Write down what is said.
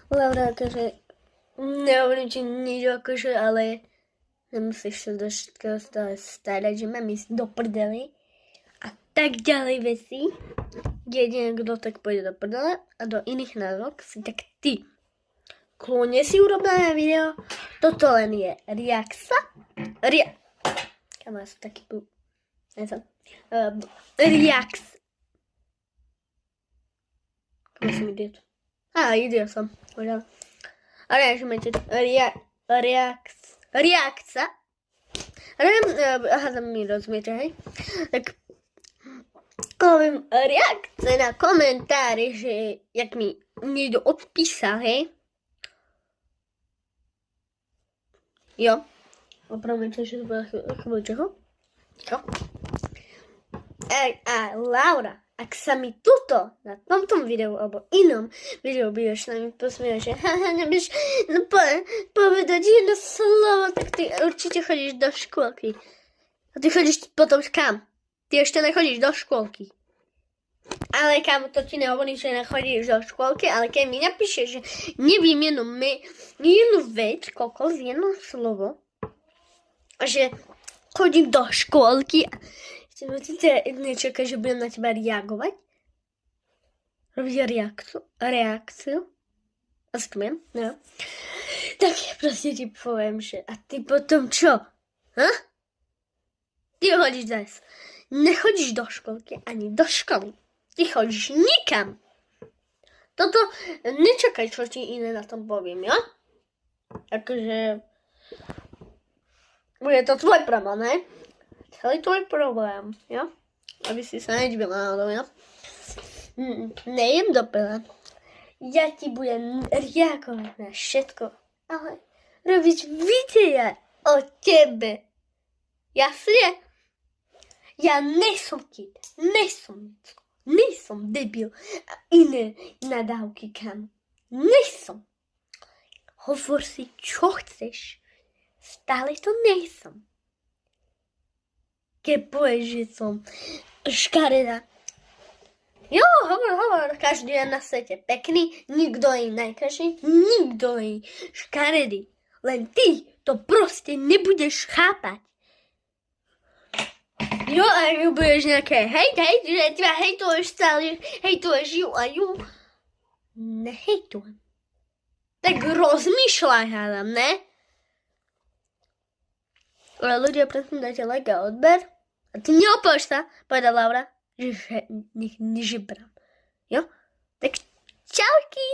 Laura akože, nehovorím ti nič akože, ale nemusíš sa do všetkého stále starať, že mám ísť do prdely a tak ďalej veci. Jedine, kto tak pôjde do prdele a do iných názvok si tak ty. Kľudne si urobené video, toto len je reakcia. Kam som taký reakcia. Kam som idiot? Idiot som. Ale nežumete reakcia. Aha, tam mi rozumiete, hej? Tak poviem reakcie na komentári, že jak mi niekto odpísal, hej? Jo. Opravím to, že to bude chvíľu čoho? Jo. A Laura, ak sa mi tuto, na tomto videu, alebo inom videu budeš na mi posmievať, že nebudeš povedať jedno slovo, tak ty určite chodíš do škôlky. A ty chodíš potom kam? Ty ešte nechodíš do škôlky. Ale kam to ti nehovorí, že nechodíš do škôlky, ale keď mi napíšeš, že neviem jednu vec, kokos, jedno slovo, že chodím do škôlky a ty nečakáš, že budem na teba reagovať? Robiť reakciu? A skmiem, no. Tak proste ti poviem, že a ty potom čo? Ty chodíš zás. Nechodíš do školky ani do školy. Ty chodíš nikam. Toto nečakaj, čo ti iné na tom poviem, jo? Akože bude to tvoj problém, ne? Celý tvoj problém, jo? Aby si sa nedíbil náhodou, jo? Nejem do pela. Ja ti budem reagovať na všetko, ale robiť videa o tebe. Jasne? Ja nesom kid, nesom debil a iné nadávky kam. Nesom. Hovor si, čo chceš. Stále to nesom. Keď povieš, že som škareda. Jo, hovor, každý je na svete pekný, nikto je najkrajší, nikto je škaredý. Len ty to proste nebudeš chápať. Jo, a ju budeš nejaké hejt, že teba hejtuješ stále, hejtuješ ju a ju. Nehejtujem. Tak rozmýšľaj, hádam, ne? Ale ľudia, prosím, dajte like a odber. A ty neopáš sa, povedala Laura, že nežebrám. Jo? Tak čauky!